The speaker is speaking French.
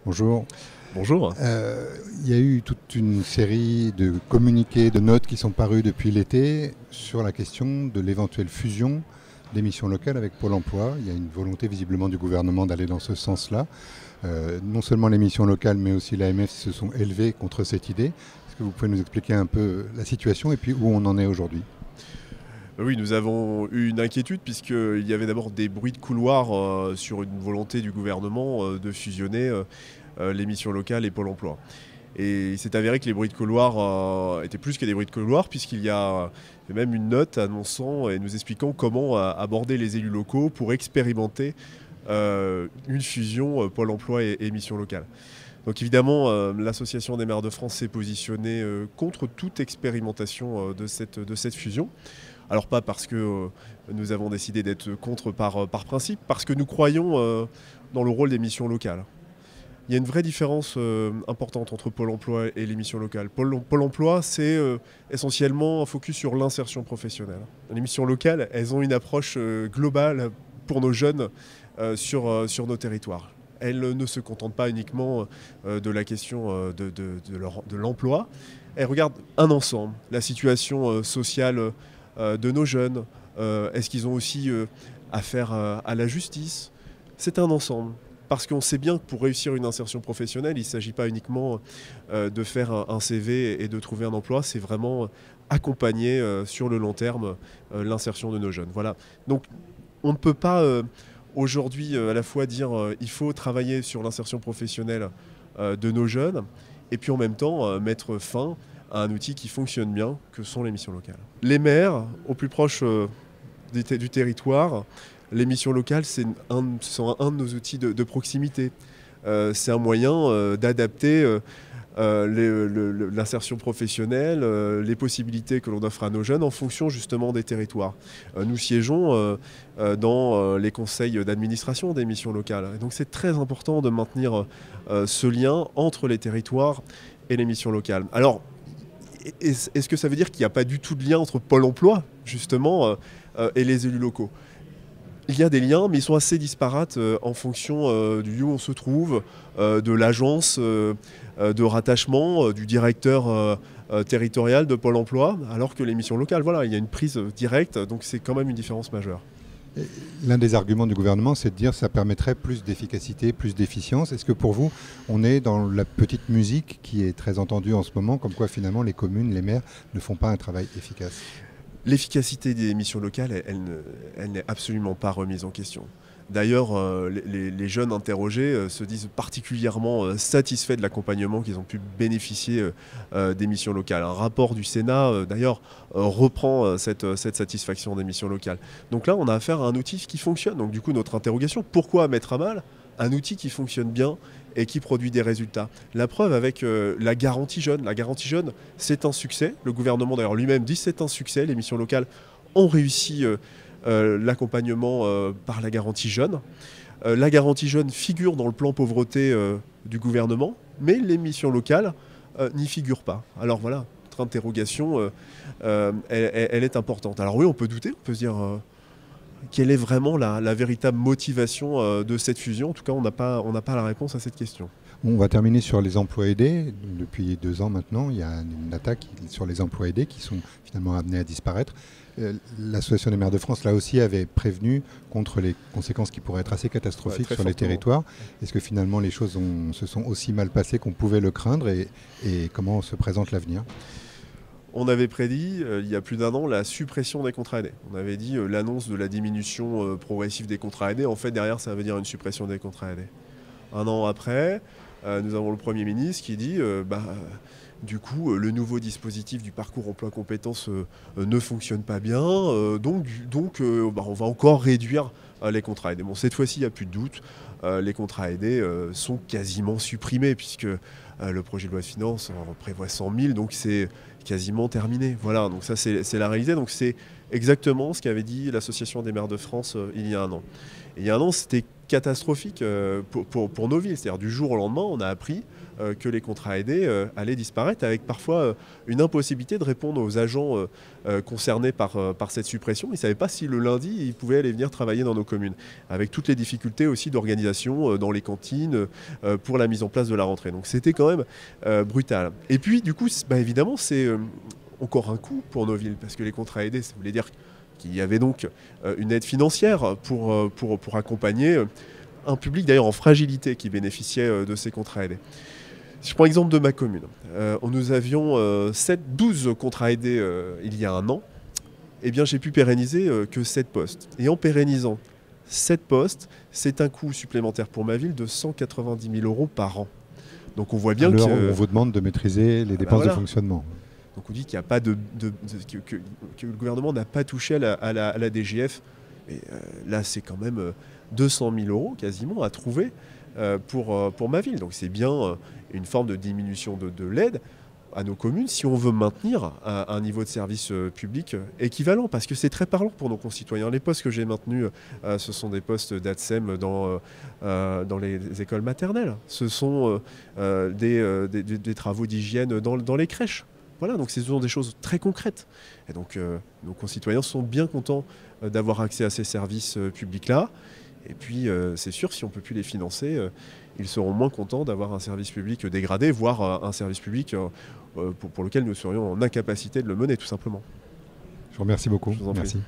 Bonjour. Bonjour. Il y a eu toute une série de communiqués, de notes qui sont parus depuis l'été sur la question de l'éventuelle fusion des missions locales avec Pôle emploi. Il y a une volonté visiblement du gouvernement d'aller dans ce sens-là. Non seulement les missions locales, mais aussi l'AMF se sont élevés contre cette idée. Est-ce que vous pouvez nous expliquer un peu la situation et puis où on en est aujourd'hui ? Oui, nous avons eu une inquiétude puisqu'il y avait d'abord des bruits de couloir sur une volonté du gouvernement de fusionner les missions locales et Pôle emploi. Et il s'est avéré que les bruits de couloir étaient plus que des bruits de couloir puisqu'il y a même une note annonçant et nous expliquant comment aborder les élus locaux pour expérimenter une fusion Pôle emploi et missions locales. Donc évidemment, l'Association des maires de France s'est positionnée contre toute expérimentation de cette fusion. Alors pas parce que nous avons décidé d'être contre par principe, parce que nous croyons dans le rôle des missions locales. Il y a une vraie différence importante entre Pôle emploi et les missions locales. Pôle emploi, c'est essentiellement un focus sur l'insertion professionnelle. Les missions locales, elles ont une approche globale pour nos jeunes sur nos territoires. Elles ne se contentent pas uniquement de la question de l'emploi. Elles regardent un ensemble, la situation sociale de nos jeunes. Est-ce qu'ils ont aussi affaire à la justice ? C'est un ensemble. Parce qu'on sait bien que pour réussir une insertion professionnelle, il ne s'agit pas uniquement de faire un CV et de trouver un emploi, c'est vraiment accompagner sur le long terme l'insertion de nos jeunes. Voilà. Donc on ne peut pas aujourd'hui à la fois dire il faut travailler sur l'insertion professionnelle de nos jeunes et puis en même temps mettre fin à un outil qui fonctionne bien, que sont les missions locales. Les maires, au plus proche du territoire, les missions locales, sont un de nos outils de proximité. C'est un moyen d'adapter l'insertion professionnelle, les possibilités que l'on offre à nos jeunes en fonction justement des territoires. Nous siégeons dans les conseils d'administration des missions locales. Et donc c'est très important de maintenir ce lien entre les territoires et les missions locales. Alors, est-ce que ça veut dire qu'il n'y a pas du tout de lien entre Pôle emploi, justement, et les élus locaux ? Il y a des liens, mais ils sont assez disparates en fonction du lieu où on se trouve, de l'agence de rattachement, du directeur territorial de Pôle emploi, alors que les missions locales, voilà, il y a une prise directe, donc c'est quand même une différence majeure. L'un des arguments du gouvernement, c'est de dire que ça permettrait plus d'efficacité, plus d'efficience. Est-ce que pour vous, on est dans la petite musique qui est très entendue en ce moment, comme quoi finalement les communes, les maires ne font pas un travail efficace ? L'efficacité des missions locales, elle n'est absolument pas remise en question. D'ailleurs, les jeunes interrogés se disent particulièrement satisfaits de l'accompagnement qu'ils ont pu bénéficier des missions locales. Un rapport du Sénat, d'ailleurs, reprend cette satisfaction des missions locales. Donc là, on a affaire à un outil qui fonctionne. Donc du coup, notre interrogation, pourquoi mettre à mal un outil qui fonctionne bien et qui produit des résultats? La preuve avec la garantie jeune. La garantie jeune, c'est un succès. Le gouvernement, d'ailleurs, lui-même dit que c'est un succès. Les missions locales ont réussi l'accompagnement par la garantie jeune. La garantie jeune figure dans le plan pauvreté du gouvernement, mais les missions locales n'y figurent pas. Alors voilà, notre interrogation, elle est importante. Alors oui, on peut douter, on peut se dire quelle est vraiment la véritable motivation de cette fusion. En tout cas, on n'a pas la réponse à cette question. On va terminer sur les emplois aidés. Depuis 2 ans maintenant, il y a une attaque sur les emplois aidés qui sont finalement amenés à disparaître. L'Association des maires de France, là aussi, avait prévenu contre les conséquences qui pourraient être assez catastrophiques sur les territoires. Est-ce que finalement les choses se sont aussi mal passées qu'on pouvait le craindre et comment se présente l'avenir ? On avait prédit, il y a plus d'1 an, la suppression des contrats aidés. On avait dit l'annonce de la diminution progressive des contrats aidés. En fait, derrière, ça veut dire une suppression des contrats aidés. 1 an après, nous avons le Premier ministre qui dit du coup, le nouveau dispositif du parcours emploi compétences ne fonctionne pas bien, donc on va encore réduire les contrats aidés. Bon, cette fois-ci, il n'y a plus de doute, les contrats aidés sont quasiment supprimés, puisque le projet de loi de finances en prévoit 100 000, donc c'est quasiment terminé. Voilà, donc ça c'est la réalité, donc c'est exactement ce qu'avait dit l'Association des maires de France il y a 1 an. Et il y a 1 an, c'était catastrophique pour nos villes. C'est-à-dire du jour au lendemain, on a appris que les contrats aidés allaient disparaître avec parfois une impossibilité de répondre aux agents concernés par cette suppression. Ils ne savaient pas si le lundi, ils pouvaient aller venir travailler dans nos communes, avec toutes les difficultés aussi d'organisation dans les cantines pour la mise en place de la rentrée. Donc c'était quand même brutal. Et puis du coup, évidemment, c'est encore un coût pour nos villes, parce que les contrats aidés, ça voulait dire qu'il y avait donc une aide financière pour accompagner un public d'ailleurs en fragilité qui bénéficiait de ces contrats aidés. Si je prends l'exemple de ma commune, nous avions 12 contrats aidés il y a un an. Eh bien, j'ai pu pérenniser que 7 postes. Et en pérennisant 7 postes, c'est un coût supplémentaire pour ma ville de 190 000 € par an. Donc on voit bien que... On vous demande de maîtriser les dépenses de fonctionnement. Donc on dit qu'il n'y a pas que le gouvernement n'a pas touché à la DGF. Et là, c'est quand même 200 000 € quasiment à trouver pour ma ville. Donc c'est bien une forme de diminution de l'aide à nos communes si on veut maintenir un niveau de service public équivalent, parce que c'est très parlant pour nos concitoyens. Les postes que j'ai maintenus, ce sont des postes d'ATSEM dans les écoles maternelles. Ce sont des travaux d'hygiène dans les crèches. Voilà, donc ce sont des choses très concrètes. Et donc nos concitoyens sont bien contents d'avoir accès à ces services publics-là. Et puis c'est sûr, si on ne peut plus les financer, ils seront moins contents d'avoir un service public dégradé, voire un service public pour lequel nous serions en incapacité de le mener, tout simplement. Je vous remercie beaucoup. Je vous en prie. Merci.